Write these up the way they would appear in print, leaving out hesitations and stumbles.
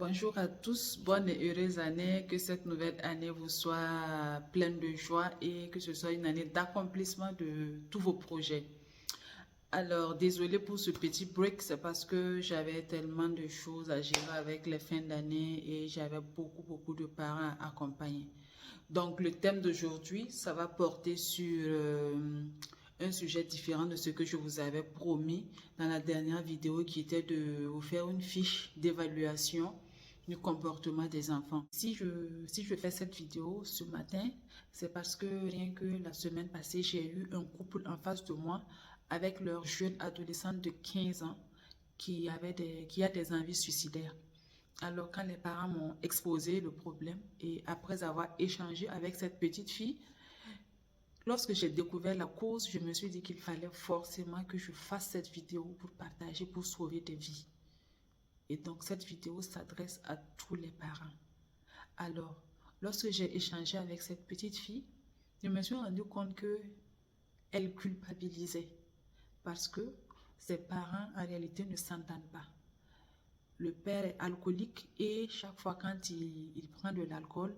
Bonjour à tous, bonne et heureuse année, que cette nouvelle année vous soit pleine de joie et que ce soit une année d'accomplissement de tous vos projets. Alors, désolé pour ce petit break, c'est parce que j'avais tellement de choses à gérer avec les fins d'année et j'avais beaucoup de parents à accompagner. Donc, le thème d'aujourd'hui, ça va porter sur un sujet différent de ce que je vous avais promis dans la dernière vidéo qui était de vous faire une fiche d'évaluation du comportement des enfants. Si je fais cette vidéo ce matin, c'est parce que rien que la semaine passée, j'ai eu un couple en face de moi avec leur jeune adolescente de 15 ans qui a des envies suicidaires. Alors, quand les parents m'ont exposé le problème et après avoir échangé avec cette petite fille, lorsque j'ai découvert la cause, je me suis dit qu'il fallait forcément que je fasse cette vidéo pour partager, pour sauver des vies. Et donc, cette vidéo s'adresse à tous les parents. Alors, lorsque j'ai échangé avec cette petite fille, je me suis rendu compte qu'elle culpabilisait parce que ses parents, en réalité, ne s'entendent pas. Le père est alcoolique et chaque fois quand il prend de l'alcool,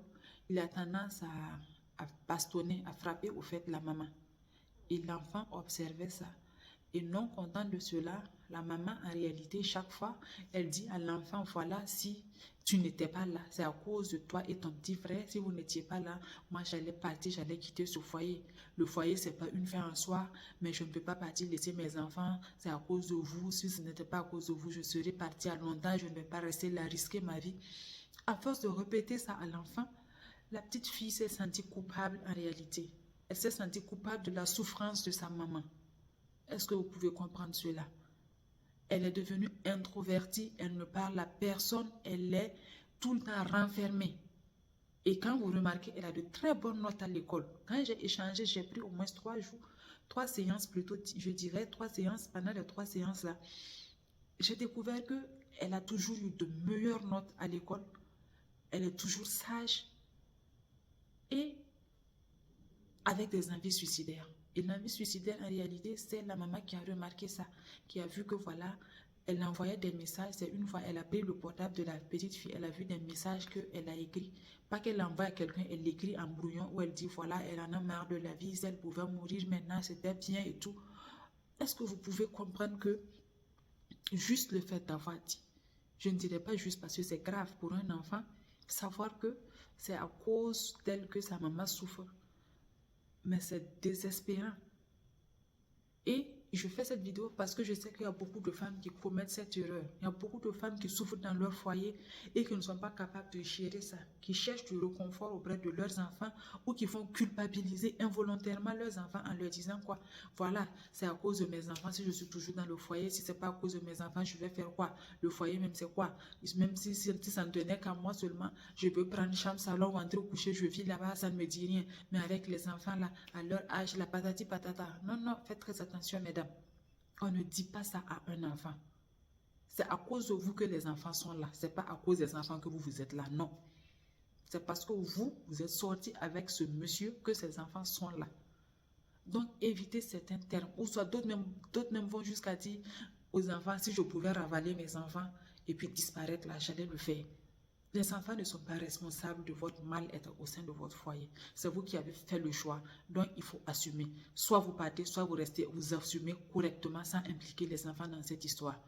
il a tendance à bastonner, à frapper au fait la maman. Et l'enfant observait ça. Et non content de cela, la maman, en réalité, chaque fois, elle dit à l'enfant, voilà, si tu n'étais pas là, c'est à cause de toi et ton petit frère. Si vous n'étiez pas là, moi, j'allais partir, j'allais quitter ce foyer. Le foyer, c'est pas une fin en soi, mais je ne peux pas partir laisser mes enfants. C'est à cause de vous. Si ce n'était pas à cause de vous, je serais partie à longtemps. Je ne vais pas rester là, risquer ma vie. À force de répéter ça à l'enfant, la petite fille s'est sentie coupable en réalité. Elle s'est sentie coupable de la souffrance de sa maman. Est-ce que vous pouvez comprendre cela? Elle est devenue introvertie, elle ne parle à personne, elle est tout le temps renfermée. Et quand vous remarquez, elle a de très bonnes notes à l'école. Quand j'ai échangé, j'ai pris au moins 3 jours, 3 séances plutôt, je dirais 3 séances. Pendant les 3 séances-là, j'ai découvert qu'elle a toujours eu de meilleures notes à l'école. Elle est toujours sage et avec des envies suicidaires. Et l'envie suicidaire, en réalité, c'est la maman qui a remarqué ça, qui a vu que voilà, elle envoyait des messages. C'est une fois, elle a pris le portable de la petite fille, elle a vu des messages qu'elle a écrits. Pas qu'elle envoie à quelqu'un, elle l'écrit en brouillon où elle dit voilà, elle en a marre de la vie, si elle pouvait mourir maintenant, c'était bien et tout. Est-ce que vous pouvez comprendre que juste le fait d'avoir dit, je ne dirais pas juste parce que c'est grave pour un enfant, savoir que c'est à cause d'elle que sa maman souffre. Mais c'est désespérant. Et je fais cette vidéo parce que je sais qu'il y a beaucoup de femmes qui commettent cette erreur. Il y a beaucoup de femmes qui souffrent dans leur foyer et qui ne sont pas capables de gérer ça, qui cherchent du réconfort auprès de leurs enfants ou qui font culpabiliser involontairement leurs enfants en leur disant quoi? Voilà, c'est à cause de mes enfants si je suis toujours dans le foyer. Si ce n'est pas à cause de mes enfants, je vais faire quoi? Le foyer même c'est quoi? Même si ça ne tenait qu'à moi seulement, je peux prendre chambre, salon, rentrer au coucher, je vis là-bas, ça ne me dit rien. Mais avec les enfants là, à leur âge, la patati patata. Non, non, faites très attention mesdames. On ne dit pas ça à un enfant. C'est à cause de vous que les enfants sont là. Ce n'est pas à cause des enfants que vous êtes là. Non. C'est parce que vous êtes sorti avec ce monsieur que ces enfants sont là. Donc, évitez certains termes. Ou soit d'autres même vont jusqu'à dire aux enfants, si je pouvais ravaler mes enfants et puis disparaître là, j'allais le faire. Les enfants ne sont pas responsables de votre mal-être au sein de votre foyer. C'est vous qui avez fait le choix. Donc, il faut assumer. Soit vous partez, soit vous restez, vous assumez correctement sans impliquer les enfants dans cette histoire.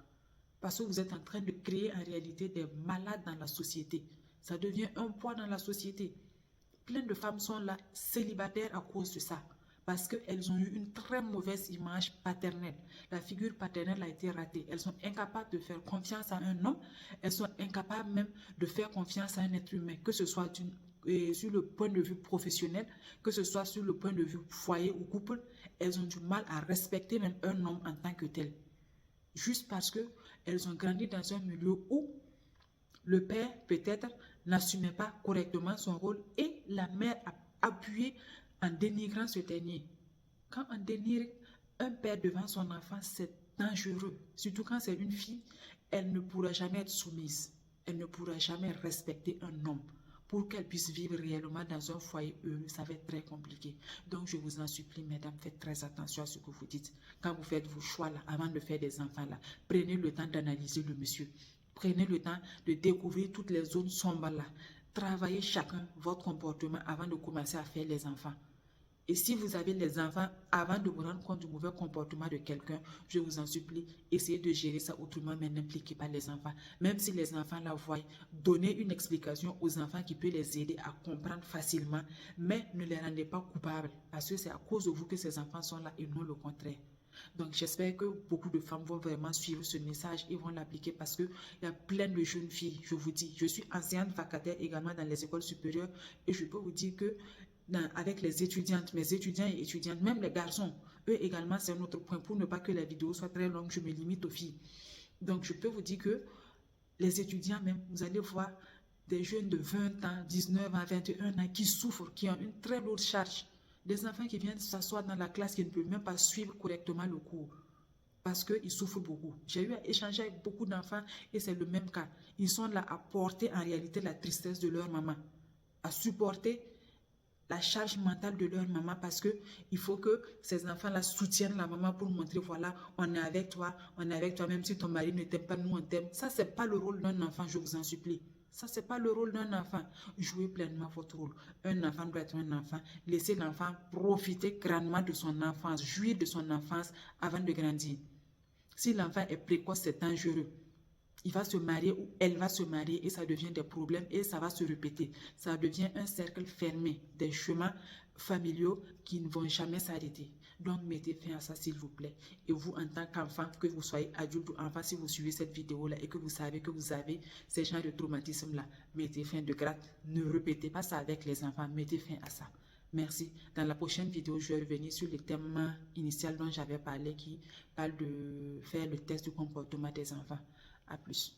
Parce que vous êtes en train de créer en réalité des malades dans la société. Ça devient un poids dans la société. Plein de femmes sont là, célibataires à cause de ça. Parce qu'elles ont eu une très mauvaise image paternelle. La figure paternelle a été ratée. Elles sont incapables de faire confiance à un homme. Elles sont incapables même de faire confiance à un être humain, que ce soit sur le point de vue professionnel, que ce soit sur le point de vue foyer ou couple. Elles ont du mal à respecter même un homme en tant que tel. Juste parce qu'elles ont grandi dans un milieu où le père, peut-être, n'assumait pas correctement son rôle et la mère a appuyé en dénigrant ce dernier. Quand on dénigre un père devant son enfant, c'est dangereux. Surtout quand c'est une fille, elle ne pourra jamais être soumise. Elle ne pourra jamais respecter un homme. Pour qu'elle puisse vivre réellement dans un foyer heureux, ça va être très compliqué. Donc, je vous en supplie, mesdames, faites très attention à ce que vous dites. Quand vous faites vos choix là, avant de faire des enfants là, prenez le temps d'analyser le monsieur. Prenez le temps de découvrir toutes les zones sombres là. Travaillez chacun votre comportement avant de commencer à faire les enfants. Et si vous avez les enfants, avant de vous rendre compte du mauvais comportement de quelqu'un, je vous en supplie, essayez de gérer ça autrement, mais n'impliquez pas les enfants. Même si les enfants la voient, donnez une explication aux enfants qui peut les aider à comprendre facilement, mais ne les rendez pas coupables, parce que c'est à cause de vous que ces enfants sont là et non le contraire. Donc, j'espère que beaucoup de femmes vont vraiment suivre ce message et vont l'appliquer parce qu'il y a plein de jeunes filles, je vous dis. Je suis enseignante vacataire également dans les écoles supérieures et je peux vous dire que avec les étudiantes, mes étudiants et étudiantes, même les garçons, eux également, c'est un autre point. Pour ne pas que la vidéo soit très longue, je me limite aux filles. Donc, je peux vous dire que les étudiants même, vous allez voir des jeunes de 20 ans, 19 ans, 21 ans qui souffrent, qui ont une très lourde charge. Des enfants qui viennent s'asseoir dans la classe, qui ne peuvent même pas suivre correctement le cours parce qu'ils souffrent beaucoup. J'ai eu à échanger avec beaucoup d'enfants et c'est le même cas. Ils sont là à porter en réalité la tristesse de leur maman, à supporter la charge mentale de leur maman parce que il faut que ces enfants-là soutiennent la maman pour montrer, voilà, on est avec toi, même si ton mari ne t'aime pas, nous on t'aime. Ça, c'est pas le rôle d'un enfant, je vous en supplie. Ça, c'est pas le rôle d'un enfant. Jouez pleinement votre rôle. Un enfant doit être un enfant. Laissez l'enfant profiter grandement de son enfance, jouir de son enfance avant de grandir. Si l'enfant est précoce, c'est dangereux. Il va se marier ou elle va se marier et ça devient des problèmes et ça va se répéter. Ça devient un cercle fermé, des chemins familiaux qui ne vont jamais s'arrêter. Donc, mettez fin à ça, s'il vous plaît. Et vous, en tant qu'enfant, que vous soyez adulte ou enfant, si vous suivez cette vidéo-là et que vous savez que vous avez ces genres de traumatisme-là, mettez fin de grâce. Ne répétez pas ça avec les enfants. Mettez fin à ça. Merci. Dans la prochaine vidéo, je vais revenir sur le thème initial dont j'avais parlé qui parle de faire le test du comportement des enfants. À plus.